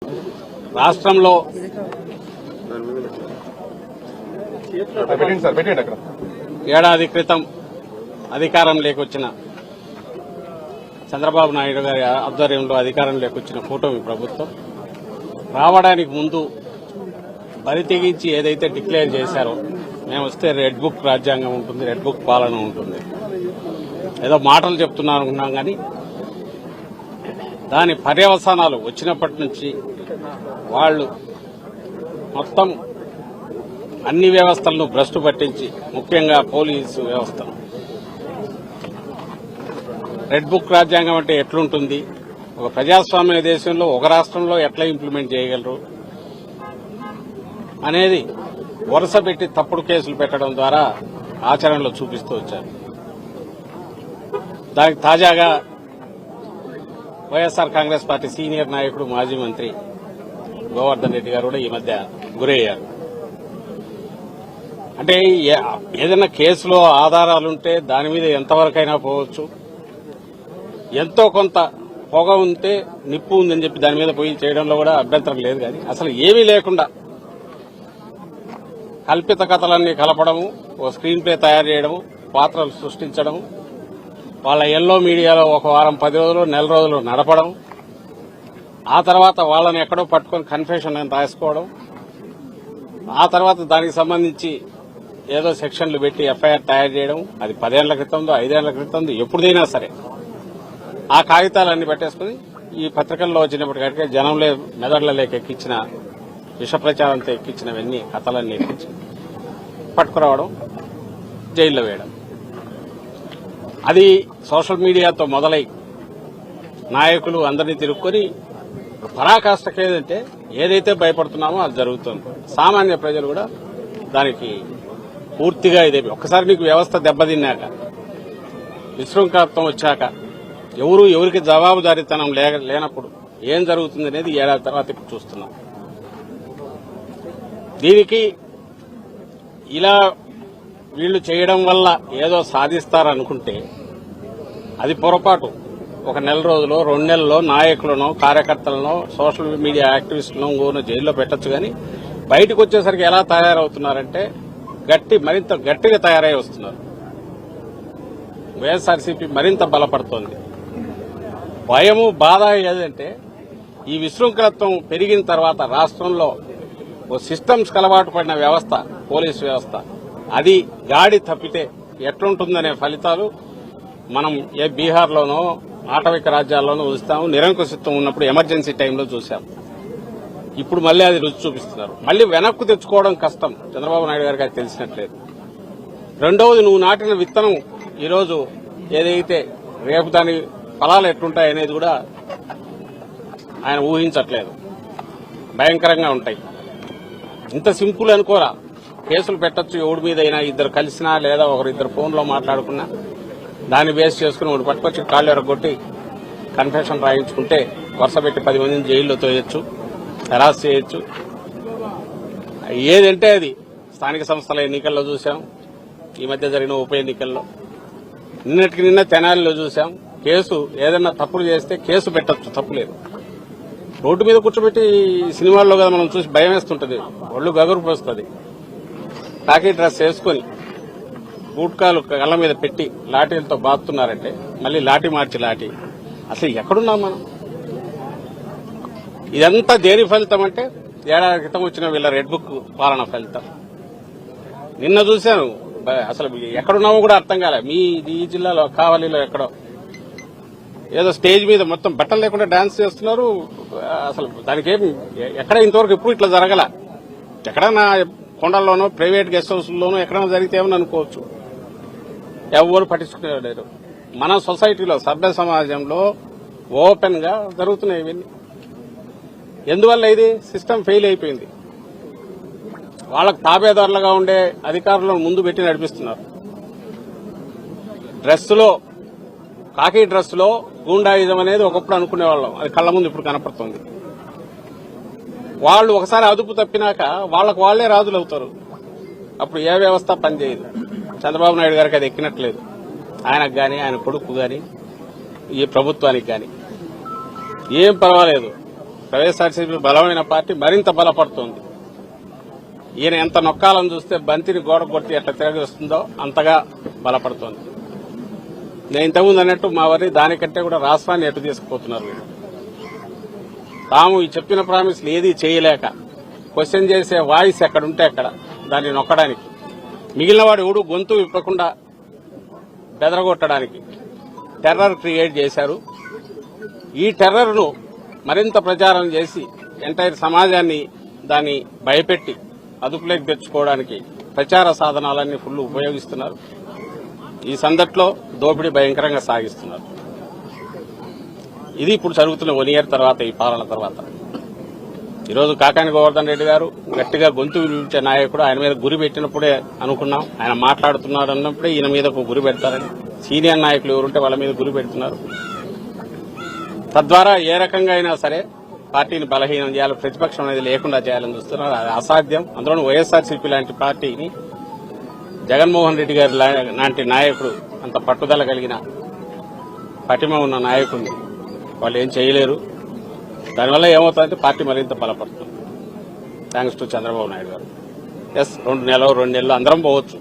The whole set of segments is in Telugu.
రాష్ట్రంలో ఏడాది క్రితం అధికారంలోకి వచ్చిన చంద్రబాబు నాయుడు గారి ఆధ్వర్యంలో అధికారంలోకి వచ్చిన కూటమి ప్రభుత్వం రావడానికి ముందు బరి తెగించి ఏదైతే డిక్లేర్ చేశారో మేము వస్తే రెడ్ బుక్ రాజ్యాంగం ఉంటుంది, రెడ్ బుక్ పాలన ఉంటుంది, ఏదో మాటలు చెప్తున్నారు అనుకున్నాం. కానీ దాని పర్యవసానాలు వచ్చినప్పటి నుంచి వాళ్ళు మొత్తం అన్ని వ్యవస్థలను భ్రష్టు పట్టించి, ముఖ్యంగా పోలీసు వ్యవస్థను, రెడ్ బుక్ రాజ్యాంగం అంటే ఎట్లుంటుంది, ఒక ప్రజాస్వామ్య దేశంలో ఒక రాష్ట్రంలో ఎట్లా ఇంప్లిమెంట్ చేయగలరు అనేది వరుస పెట్టి తప్పుడు కేసులు పెట్టడం ద్వారా ఆచరణలో చూపిస్తూ వచ్చారు. దానికి తాజాగా వైఎస్ఆర్ కాంగ్రెస్ పార్టీ సీనియర్ నాయకుడు మాజీ మంత్రి గోవర్ధన్ రెడ్డి గారు కూడా ఈ మధ్య గురయ్యారు. అంటే ఏదైనా కేసులో ఆధారాలుంటే దాని మీద ఎంతవరకైనా పోవచ్చు, ఎంతో కొంత పొగ ఉంటే నిప్పు ఉందని చెప్పి దాని మీద పోయి చేయడంలో కూడా అభ్యంతరం లేదు. కానీ అసలు ఏమీ లేకుండా కల్పిత కథలన్నీ కలపడము, ఓ స్క్రీన్ ప్లే తయారు చేయడము, పాత్రలు సృష్టించడము, వాళ్ళ ఎల్లో మీడియాలో ఒక వారం 10 రోజులు నెల రోజులు నడపడం, ఆ తర్వాత వాళ్ళని ఎక్కడో పట్టుకొని కన్ఫెషన్ అని రాసుకోవడం, ఆ తర్వాత దానికి సంబంధించి ఏదో సెక్షన్లు పెట్టి ఎఫ్ఐఆర్ తయారు చేయడం, అది 10 ఏళ్ల క్రితందో 5 ఏళ్ల క్రితందో ఎప్పుడైనా సరే ఆ కాగితాలన్నీ పెట్టేసుకుని ఈ పత్రికల్లో వచ్చినప్పటికంటే జనంలో మెదళ్లలోకి ఎక్కించిన విష ప్రచారంతో ఎక్కించినవన్నీ కథలన్నీ ఎక్కించి పట్టుకురావడం, జైల్లో వేయడం. అది సోషల్ మీడియాతో మొదలై నాయకులు అందరినీ తిరుక్కొని పరాకాష్ఠకి ఏదైతే భయపడుతున్నామో అది జరుగుతుంది. సామాన్య ప్రజలు కూడా దానికి పూర్తిగా ఇదే. ఒక్కసారి నీకు వ్యవస్థ దెబ్బతిన్నాక, విశృంఖలత్వం వచ్చాక, ఎవరికి జవాబుదారీతనం లేనప్పుడు ఏం జరుగుతుంది అనేది ఏడాది తర్వాత ఇప్పుడు చూస్తున్నాం. దీనికి ఇలా వీళ్లు చేయడం వల్ల ఏదో సాధిస్తారనుకుంటే అది పొరపాటు. ఒక నెల రోజులో 2 నెలల్లో నాయకులను, కార్యకర్తలను, సోషల్ మీడియా యాక్టివిస్టులను ఇంకోనో జైల్లో పెట్టొచ్చు. కానీ బయటకు వచ్చేసరికి ఎలా తయారవుతున్నారంటే మరింత గట్టిగా తయారై వస్తున్నారు. వైఎస్ఆర్సీపీ మరింత బలపడుతోంది. భయము, బాధ ఏదంటే ఈ విశృంఖలత్వం పెరిగిన తర్వాత రాష్ట్రంలో ఓ సిస్టమ్స్ అలవాటు పడిన వ్యవస్థ, పోలీసు వ్యవస్థ, అది గాడి తప్పితే ఎట్లుంటుందనే ఫలితాలు మనం బీహార్లోనో ఆటవిక రాజ్యాల్లోనూ చూస్తాము. నిరంకుశత్వం ఉన్నప్పుడు ఎమర్జెన్సీ టైంలో చూశాం. ఇప్పుడు మళ్లీ అది రుచి చూపిస్తున్నారు. మళ్లీ వెనక్కు తెచ్చుకోవడం కష్టం. చంద్రబాబు నాయుడు గారికి అది తెలిసినట్లేదు. రెండవది, నువ్వు నాటిన విత్తనం ఈరోజు ఏదైతే రేపు దాని ఫలాలు ఎట్లుంటాయనేది కూడా ఆయన ఊహించట్లేదు. భయంకరంగా ఉంటాయి. ఇంత సింపుల్ అనుకోరా. కేసులు పెట్టచ్చు ఎవడి మీద అయినా, ఇద్దరు కలిసినా లేదా ఒకరిద్దరు ఫోన్లో మాట్లాడుకున్నా దాన్ని బేస్ చేసుకుని ఒకటి పట్టుకొచ్చి కాళ్ళు ఎరగొట్టి కన్ఫెషన్ రాయించుకుంటే వరుస పెట్టి 10 మందిని జైల్లో తోయొచ్చు, హెరాస్ చేయొచ్చు. ఏదంటే అది స్థానిక సంస్థల ఎన్నికల్లో చూశాం, ఈ మధ్య జరిగిన ఉప ఎన్నికల్లో, నిన్నటికి నిన్న తెనాలిలో చూశాం. కేసు ఏదైనా తప్పులు చేస్తే కేసు పెట్టచ్చు, తప్పులేదు. రోడ్డు మీద కూర్చోబెట్టి సినిమాల్లో కదా మనం చూసి భయం వేస్తుంటది, ఒళ్ళు గగురు పోస్తుంది. కాకి డ్రెస్ వేసుకుని బూట్కాలు కళ్ళ మీద పెట్టి లాఠీలతో బాదుతున్నారంటే మళ్ళీ లాఠీ మార్చి లాఠీ. అసలు ఎక్కడున్నాం మనం? ఇదంతా దేని ఫలితం అంటే ఏడాది క్రితం వచ్చిన వీళ్ళ రెడ్ బుక్ పాలన ఫలితం. నిన్న చూశాను, అసలు ఎక్కడున్నామో కూడా అర్థం కాలే. ఈ జిల్లాలో కావలిలో ఎక్కడో ఏదో స్టేజ్ మీద మొత్తం బట్టలు లేకుండా డాన్స్ చేస్తున్నారు. అసలు దానికి ఎక్కడ ఇంతవరకు ఎప్పుడు ఇట్లా జరగల. ఎక్కడన్నా కొండల్లోనో ప్రైవేట్ గెస్ట్ హౌస్లోనో ఎక్కడైనా జరిగితేమని అనుకోవచ్చు. ఎవరు పట్టించుకునేవారు. మన సొసైటీలో, సభ్య సమాజంలో ఓపెన్ గా జరుగుతున్నాయి ఇవన్నీ. ఎందువల్ల ఇది సిస్టమ్ ఫెయిల్ అయిపోయింది. వాళ్ళకు తాబేదారులుగా ఉండే అధికారులను ముందు పెట్టి నడిపిస్తున్నారు. కాకి డ్రెస్ లో గూండాయుధం అనేది ఒకప్పుడు అనుకునేవాళ్ళం, అది కళ్ల ముందు ఇప్పుడు కనపడుతుంది. వాళ్ళు ఒకసారి అదుపు తప్పినాక వాళ్ళకు వాళ్లే రాజులు అవుతారు. అప్పుడు ఏ వ్యవస్థ పనిచేయదు. చంద్రబాబు నాయుడు గారికి అది ఎక్కినట్లేదు. ఆయనకు గాని, ఆయన కొడుకు గాని, ఈ ప్రభుత్వానికి గాని ఏం పర్వాలేదు. వైఎస్ఆర్సీపీ బలమైన పార్టీ మరింత బలపడుతోంది. ఈయన ఎంత నొక్కాలని చూస్తే బంతిని గోడ కొట్టి ఎట్లా తిరగొస్తుందో అంతగా బలపడుతోంది. నేను ఇంతకుముందు అన్నట్టు మా వారి దానికంటే కూడా రాష్ట్రాన్ని ఎటు తీసుకుపోతున్నారు వీళ్ళు. తాము ఈ చెప్పిన ప్రామిస్లు ఏదీ చేయలేక క్వశ్చన్ చేసే వాయిస్ ఎక్కడుంటే అక్కడ దాన్ని నొక్కడానికి, మిగిలిన వాడు ఎవడు గొంతు విప్పకుండా బెదరగొట్టడానికి టెర్రర్ క్రియేట్ చేశారు. ఈ టెర్రర్ను మరింత ప్రచారం చేసి ఎంటైర్ సమాజాన్ని దాన్ని భయపెట్టి అదుపులోకి తెచ్చుకోవడానికి ప్రచార సాధనాలన్నీ ఫుల్ ఉపయోగిస్తున్నారు. ఈ సందట్లో దోపిడీ భయంకరంగా సాగిస్తున్నారు. ఇది ఇప్పుడు జరుగుతున్న 1 year తర్వాత, ఈ పాలన తర్వాత. ఈరోజు కాకాని గోవర్ధన్ రెడ్డి గారు గట్టిగా గొంతు వినిపించే నాయకుడు. ఆయన మీద గురి పెట్టినప్పుడే అనుకున్నాం, ఆయన మాట్లాడుతున్నాడు అన్నప్పుడే ఈయన మీద గురి పెడతారని. సీనియర్ నాయకులు ఎవరుంటే వాళ్ళ మీద గురి పెడుతున్నారు. తద్వారా ఏ రకంగా అయినా సరే పార్టీని బలహీనం చేయాలి, ప్రతిపక్షం అనేది లేకుండా చేయాలని చూస్తున్నారు. అది అసాధ్యం. అందులో వైఎస్ఆర్సీపీ లాంటి పార్టీని, జగన్మోహన్ రెడ్డి గారి లాంటి నాయకుడు, అంత పట్టుదల కలిగిన పటిమ ఉన్న నాయకుడిని వాళ్ళు ఏం చేయలేరు. దానివల్ల ఏమవుతుందంటే పార్టీ మరింత బలపడుతుంది. థ్యాంక్స్ టు చంద్రబాబు నాయుడు గారు. ఎస్, 2 నెలలు అందరం పోవచ్చు.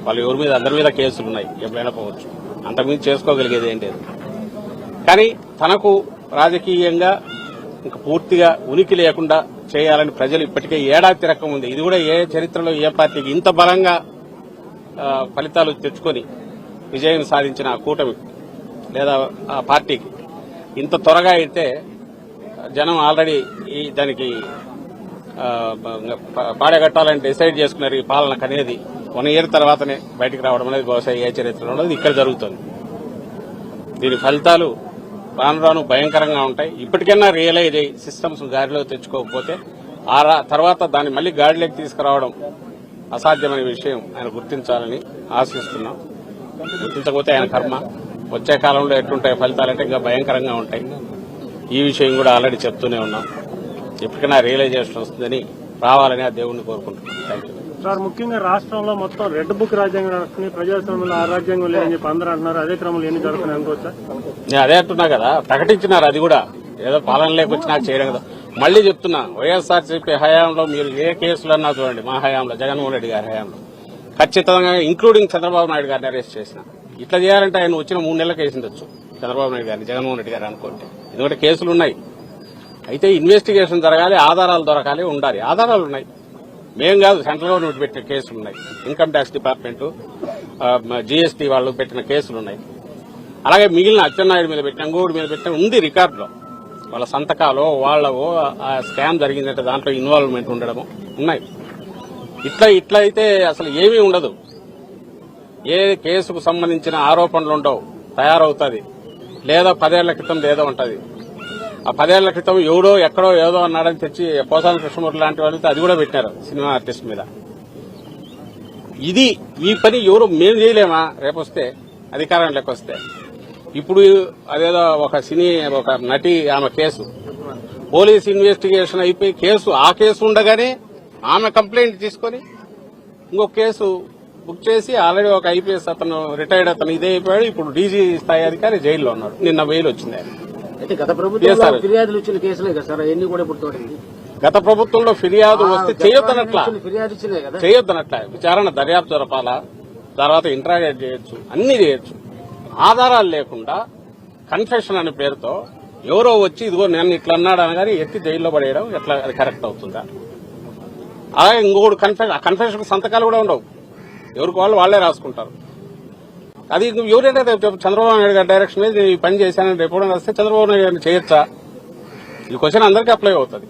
వాళ్ళు ఎవరి మీద, అందరి మీద కేసులు ఉన్నాయి, ఎప్పుడైనా పోవచ్చు. అంతకుమించి చేసుకోగలిగేది ఏంటి? కానీ తనకు రాజకీయంగా ఇంకా పూర్తిగా ఉనికి లేకుండా చేయాలని ప్రజలు ఇప్పటికే ఏడాది తిరగక ఉంది. ఇది కూడా ఏ చరిత్రలో ఏ పార్టీకి ఇంత బలంగా ఫలితాలు తెచ్చుకొని విజయం సాధించిన కూటమి లేదా ఆ పార్టీకి ఇంత త్వరగా అయితే జనం ఆల్రెడీ దానికి పాడగట్టాలని డిసైడ్ చేసుకున్నారు. ఈ పాలనకు అనేది 1 year తర్వాతనే బయటకు రావడం అనేది బహుశా ఏ చరిత్రలో ఉన్నది ఇక్కడ జరుగుతుంది. దీని ఫలితాలు రాను రాను భయంకరంగా ఉంటాయి. ఇప్పటికైనా రియలైజ్ అయ్యి సిస్టమ్స్ గాడిలో తెచ్చుకోకపోతే ఆ తర్వాత దాన్ని మళ్లీ గాడిలోకి తీసుకురావడం అసాధ్యమైన విషయం ఆయన గుర్తించాలని ఆశిస్తున్నాం. గుర్తించకపోతే ఆయన కర్మ. వచ్చే కాలంలో ఎట్లుంటాయి ఫలితాలంటే ఇంకా భయంకరంగా ఉంటాయి. ఈ విషయం కూడా ఆల్రెడీ చెప్తూనే ఉన్నాం. ఎప్పటికైనా రియలైజేషన్ వస్తుందని రావాలని ఆ దేవుణ్ణి కోరుకుంటున్నాం. Thank you sir. ముఖ్యంగా రాష్ట్రంలో మొత్తం రెడ్ బుక్ రాజ్యాంగం నడుస్తుంది, ప్రజాస్వామ్యంలో ఆ రాజ్యాంగం లేదని చెప్పి అందరూ అంటున్నారు. అదే క్రమంలో ఎన్ని జరుగుతున్నాయి అనుకోవచ్చా? నేను అదే అంటున్నా కదా, ప్రకటించినారు. అది కూడా ఏదో పాలన లేకొచ్చినా చేయడం కదా. మళ్లీ చెప్తున్నా, వైఎస్ఆర్సీపీ హయాంలో మీరు ఏ కేసులన్నా చూడండి, మా హయాంలో, జగన్మోహన్ రెడ్డి గారి హయాంలో ఖచ్చితంగా ఇంక్లూడింగ్ చంద్రబాబు నాయుడు గారిని అరెస్ట్ చేసిన. ఇట్లా చేయాలంటే ఆయన వచ్చిన 3 నెలలకు వేసిండొచ్చు చంద్రబాబు నాయుడు గారిని, జగన్మోహన్ రెడ్డి గారు అనుకుంటే. ఎందుకంటే కేసులున్నాయి. అయితే ఇన్వెస్టిగేషన్ జరగాలి, ఆధారాలు దొరకాలి, ఉండాలి. ఆధారాలు ఉన్నాయి. మేం కాదు, సెంట్రల్ గవర్నమెంట్ పెట్టిన కేసులున్నాయి. ఇన్కమ్ ట్యాక్స్ డిపార్ట్మెంట్, జీఎస్టీ వాళ్ళు పెట్టిన కేసులున్నాయి. అలాగే మిగిలిన అచ్చెన్నాయుడు మీద పెట్టిన, ఇంకోటి మీద పెట్టిన ఉంది రికార్డులో. వాళ్ళ సంతకాలు, వాళ్ళవో ఆ స్కామ్ జరిగిందంటే దాంట్లో ఇన్వాల్వ్మెంట్ ఉండడము ఉన్నాయి. ఇట్లా అయితే అసలు ఏమీ ఉండదు. ఏ కేసుకు సంబంధించిన ఆరోపణలు ఉండవు, తయారవుతుంది. లేదా 10 ఏళ్ల క్రితం ఏదో ఉంటుంది. ఆ 10 ఏళ్ల క్రితం ఎవడో ఎక్కడో ఏదో అన్నాడని తెచ్చి పోసాని కృష్ణమూర్తి లాంటి వాళ్ళు అది కూడా పెట్టినారు సినిమా ఆర్టిస్ట్ మీద. ఈ పని ఎవరు మేము చేయలేమా? రేపొస్తే అధికారం లేకొస్తే. ఇప్పుడు అదేదో ఒక నటి ఆమె కేసు, పోలీస్ ఇన్వెస్టిగేషన్ అయిపోయి ఆ కేసు ఉండగానే ఆమె కంప్లైంట్ తీసుకొని ఇంకొక కేసు బుక్ చేసి ఆల్రెడీ ఒక ఐపీఎస్ అతను రిటైర్డ్ అతను ఇదే అయిపోయాడు. ఇప్పుడు డీజీ స్థాయి అధికారి జైల్లో ఉన్నాడు. నిన్న బెయిల్ వచ్చింది ఆయన. గత ప్రభుత్వంలో ఫిర్యాదులు వచ్చిన కేసులే కదా సార్, అవన్నీ కూడా ఇప్పుడు తోడింది. గత ప్రభుత్వంలో ఫిర్యాదు వస్తే చేయొద్దనట్లా విచారణ దర్యాప్తు జరపాలా, తర్వాత ఇంట్రాగేట్ చేయొచ్చు, అన్ని చేయొచ్చు. ఆధారాలు లేకుండా కన్ఫెషన్ అనే పేరుతో ఎవరో వచ్చి ఇదిగో నేను ఇట్లా అన్నాడు అనగానే ఎత్తి జైల్లో పడేయడం ఎట్లా అది కరెక్ట్ అవుతుందా? అలాగే ఇంకొకటి కన్ఫెషన్ సంతకాలు కూడా ఉండవు. ఎవరికి వాళ్ళే రాసుకుంటారు. అది ఎవరైతే చంద్రబాబు నాయుడు గారి డైరెక్షన్ మీద నేను ఈ పని చేశానని రేపు వస్తే చంద్రబాబు నాయుడు గారిని చేయొచ్చా? ఈ క్వశ్చన్ అందరికీ అప్లై అవుతుంది.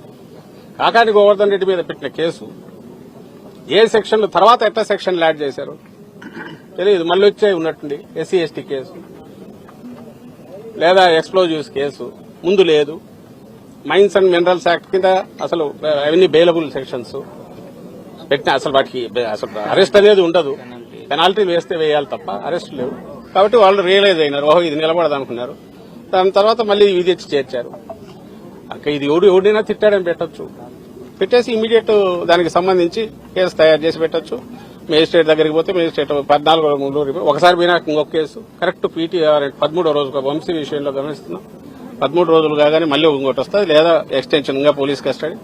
కాకాని గోవర్ధన్ రెడ్డి మీద పెట్టిన కేసు ఏ సెక్షన్లు తర్వాత ఎట్లా సెక్షన్లు యాడ్ చేశారు తెలియదు. మళ్ళీ వచ్చే ఉన్నట్టుండి ఎస్సీ ఎస్టీ కేసు లేదా ఎక్స్ప్లోజివ్స్ కేసు ముందు లేదు. మైన్స్ అండ్ మినరల్స్ యాక్ట్ కింద అసలు అవన్నీ బెయిలబుల్ సెక్షన్స్ పెట్టిన అసలు వాటికి అసలు అరెస్ట్ అనేది ఉండదు. పెనాల్టీలు వేస్తే వేయాలి తప్ప అరెస్ట్ లేవు. కాబట్టి వాళ్ళు రియలైజ్ అయినారు, ఓహో ఇది నిలబడదు అనుకున్నారు. దాని తర్వాత మళ్ళీ ఇది తెచ్చి చేర్చారు. ఇది ఎవడైనా తిట్టాడని పెట్టొచ్చు, పెట్టేసి ఇమీడియట్ దానికి సంబంధించి కేసు తయారు చేసి పెట్టొచ్చు. మేజిస్ట్రేట్ దగ్గరికి పోతే మేజిస్ట్రేట్ 14 ఒకసారి పోయినా ఇంకొక కేసు కరెక్ట్ పీటీ 13వ రోజు వంశీ విషయంలో గమనిస్తున్నాం. 13 రోజులు కాగానే మళ్ళీ ఇంకోటి వస్తుంది, లేదా ఎక్స్టెన్షన్ గా పోలీస్ కస్టడీ,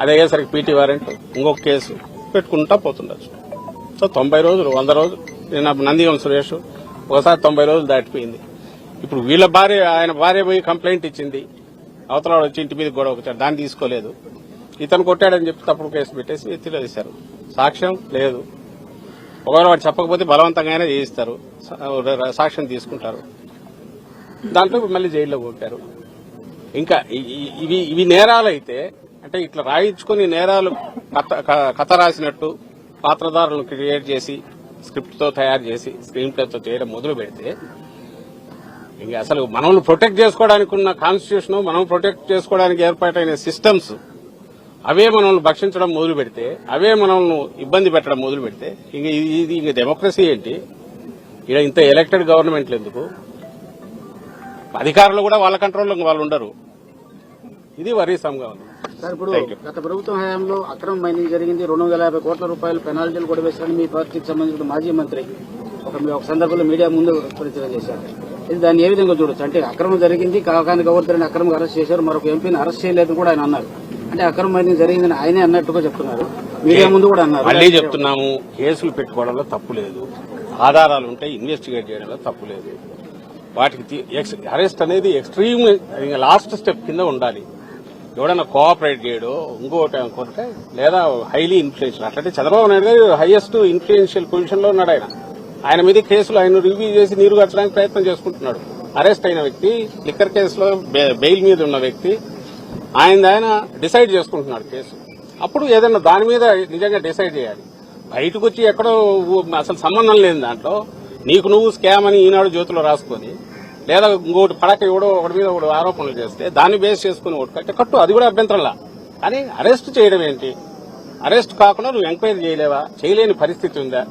అది అయ్యేసరికి పీటీ వారెంట్, ఇంకొక కేసు పెట్టుకుంటా పోతుండొచ్చు. సో 90 రోజులు 100 రోజులు. నేను నందిగం సురేష్ ఒకసారి 90 రోజులు దాటిపోయింది. ఇప్పుడు వీళ్ళ భార్య, ఆయన భార్య పోయి కంప్లైంట్ ఇచ్చింది, అవతల వాడు వచ్చి ఇంటి మీద గొడవ వచ్చాడు, దాన్ని తీసుకోలేదు. ఇతను కొట్టాడని చెప్పి తప్పుడు కేసు పెట్టేసి ఎత్తిలో తీశారు. సాక్ష్యం లేదు. ఒకవేళ వాడు చెప్పకపోతే బలవంతంగానే చేయిస్తారు, సాక్ష్యం తీసుకుంటారు, దాంట్లో మళ్ళీ జైల్లో కొట్టారు. ఇంకా ఇవి నేరాలు అయితే, అంటే ఇట్లా రాయించుకుని నేరాలు కథ రాసినట్టు పాత్రధారులను క్రియేట్ చేసి స్క్రిప్ట్ తో తయారు చేసి స్క్రీన్ ప్లేతో చేయడం మొదలు పెడితే, ఇంకా అసలు మనల్ని ప్రొటెక్ట్ చేసుకోవడానికి ఉన్న కాన్స్టిట్యూషన్, మనం ప్రొటెక్ట్ చేసుకోవడానికి ఏర్పాటైన సిస్టమ్స్ అవే మనల్ని భక్షించడం మొదలు పెడితే, అవే మనల్ని ఇబ్బంది పెట్టడం మొదలు పెడితే, ఇది ఇంక డెమోక్రసీ ఏంటి? ఇలా ఇంత ఎలక్టెడ్ గవర్నమెంట్లు ఎందుకు? అధికారులు కూడా వాళ్ళ కంట్రోల్లో వాళ్ళు ఉండరు. ఇది వరీసంగా ఉంది. సార్, ఇప్పుడు గత ప్రభుత్వం హయాంలో అక్రమ మైనింగ్ జరిగింది, 250 కోట్ల రూపాయలు పెనాల్టీలు కూడా వేశారని మీ పార్టీకి సంబంధించిన మాజీ మంత్రి ఒక సందర్భంలో మీడియా ముందు ప్రచారం చేశారు. ఇది దాన్ని ఏ విధంగా చూడొచ్చు? అంటే అక్రమం జరిగింది, కాకాని గవర్నర్ అక్రమంగా అరెస్ట్ చేశారు, మరొక ఎంపీని అరెస్ట్ చేయలేదని కూడా ఆయన అన్నారు. అంటే అక్రమ మైనింగ్ జరిగిందని ఆయనే అన్నట్టుగా చెప్తున్నారు, మీడియా ముందు కూడా అన్నారు. మళ్ళీ చెప్తున్నాము, కేసులు పెట్టుకోవడంలో తప్పు లేదు, ఆధారాలు ఉంటే ఇన్వెస్టిగేట్ చేయడంలో తప్పు లేదు. వాటికి అరెస్ట్ అనేది ఎక్స్ట్రీమ్ లాస్ట్ స్టెప్ కింద ఉండాలి. ఎవడన్నా కోఆపరేట్ చేయడో ఇంకోటి అనుకుంటే, లేదా హైలీ ఇన్ఫ్లుయెన్షియల్, అట్లంటే చంద్రబాబు నాయుడు గారు హైయెస్ట్ ఇన్ఫ్లుయెన్షియల్ పొజిషన్ లో ఉన్నాడు. ఆయన మీద కేసులు ఆయన రివ్యూ చేసి నీరు కట్టడానికి ప్రయత్నం చేసుకుంటున్నాడు. అరెస్ట్ అయిన వ్యక్తి, లిక్కర్ కేసులో బెయిల్ మీద ఉన్న వ్యక్తి, ఆయన డిసైడ్ చేసుకుంటున్నాడు కేసు. అప్పుడు ఏదన్నా దాని మీద నిజంగా డిసైడ్ చేయాలి. బయటకు వచ్చి ఎక్కడో అసలు సంబంధం లేని దాంట్లో నీకు నువ్వు స్కామ్ అని ఈనాడు జ్యోతిలో రాసుకొని, లేదా ఇంకోటి పడక ఎవడో ఒకటి మీద ఒకటి ఆరోపణలు చేస్తే దాన్ని బేస్ చేసుకుని ఒకటి కట్టు, అది కూడా అభ్యంతరంలా. కానీ అరెస్ట్ చేయడం ఏంటి? అరెస్ట్ కాకుండా నువ్వు ఎంక్వైరీ చేయలేవా? చేయలేని పరిస్థితి ఉందా?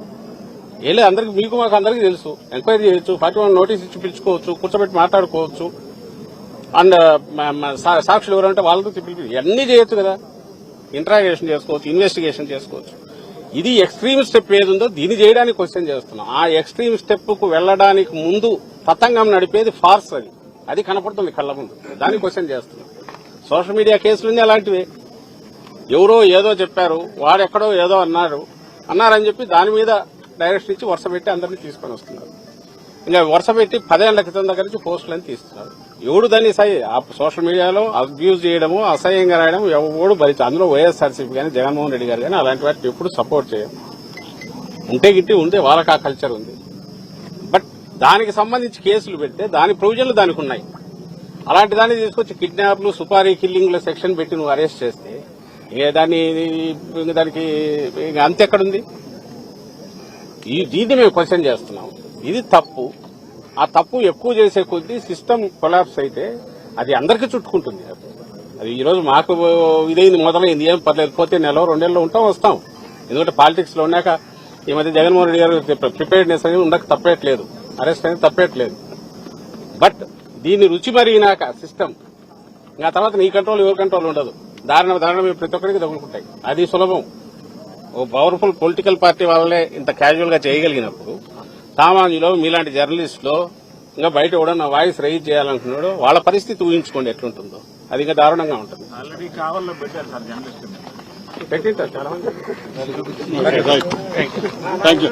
ఏలే, అందరికి మీకు మాకు అందరికీ తెలుసు. ఎంక్వైరీ చేయొచ్చు, 41 నోటీస్ ఇచ్చి పిలుచుకోవచ్చు, కూర్చోబెట్టి మాట్లాడుకోవచ్చు, అండ్ సాక్షులు ఎవరంటే వాళ్ళతో పిలిపి ఇవన్నీ చేయొచ్చు కదా. ఇంట్రాగేషన్ చేసుకోవచ్చు, ఇన్వెస్టిగేషన్ చేసుకోవచ్చు. ఇది ఎక్స్ట్రీమ్ స్టెప్ ఏది ఉందో దీన్ని చేయడానికి క్వశ్చన్ చేస్తున్నాం. ఆ ఎక్స్ట్రీమ్ స్టెప్ కు వెళ్లడానికి ముందు తతంగం నడిపేది ఫార్స్, అది కనపడుతుంది కళ్ళ ముందు, దాన్ని క్వశ్చన్ చేస్తున్నాం. సోషల్ మీడియా కేసులన్నీ అలాంటివే. ఎవరో ఏదో చెప్పారు, వాడెక్కడో ఏదో అన్నారని చెప్పి దాని మీద డైరెక్షన్ ఇచ్చి వరుస పెట్టి అందరినీ తీసుకొని వస్తున్నారు. ఇంకా వరుస పెట్టి 10 ఏళ్ల క్రితం దగ్గర నుంచి పోస్టులని తీస్తున్నారు. ఎవడు దాన్ని సోషల్ మీడియాలో అబ్యూజ్ చేయడము, అసహ్యంగా రాయడం ఎవడు భరించు. అందులో వైఎస్ఆర్సీపీ కానీ జగన్మోహన్ రెడ్డి గారు కానీ అలాంటి వాటిని ఎప్పుడు సపోర్ట్ చేయం. ఉంటే గిట్టి ఉంటే వాళ్ళకి ఆ కల్చర్ ఉంది. బట్ దానికి సంబంధించి కేసులు పెడితే దాని ప్రొవిజన్లు దానికి ఉన్నాయి. అలాంటి దాన్ని తీసుకొచ్చి కిడ్నాప్లు, సుపారీ కిల్లింగ్ల సెక్షన్ పెట్టి నువ్వు అరెస్ట్ చేస్తే దానికి అంతెక్కడుంది? దీన్ని మేము క్వశ్చన్ చేస్తున్నాం. ఇది తప్పు. ఆ తప్పు ఎక్కువ చేసే కొద్దీ సిస్టమ్ కొలాప్స్ అయితే అది అందరికీ చుట్టుకుంటుంది. అది ఈ రోజు మాకు ఇదైంది, మొదలైంది, ఏం పర్లేదు, పోతే 1 నెల 2 నెలలు ఉంటాం, వస్తాం. ఎందుకంటే పాలిటిక్స్ లో ఉన్నాక ఈ మధ్య జగన్మోహన్ రెడ్డి గారు ప్రిపేర్డ్నెస్ అనేది ఉండక తప్పేట్లేదు, అరెస్ట్ అనేది తప్పేట్లేదు. బట్ దీన్ని రుచి మరిగినాక సిస్టమ్, ఆ తర్వాత నీ కంట్రోల్ ఎవరి కంట్రోల్ ఉండదు. దారుణ ప్రతి ఒక్కరికి తగులుకుంటాయి. అది సులభం. ఓ పవర్ఫుల్ పొలిటికల్ పార్టీ వాళ్ళే ఇంత క్యాజువల్ గా చేయగలిగినప్పుడు సామాన్యులు, మీలాంటి జర్నలిస్టులు, ఇంకా బయట కూడా నా వాయిస్ రైజ్ చేయాలనుకున్నాడు, వాళ్ళ పరిస్థితి ఊహించుకోండి ఎట్లుంటుందో. అది ఇంకా దారుణంగా ఉంటుంది. ఆల్రెడీ కావాలో పెట్టారు సార్ జర్నలిస్ట్ పెట్టింటారు చాలా మంది. Thank you.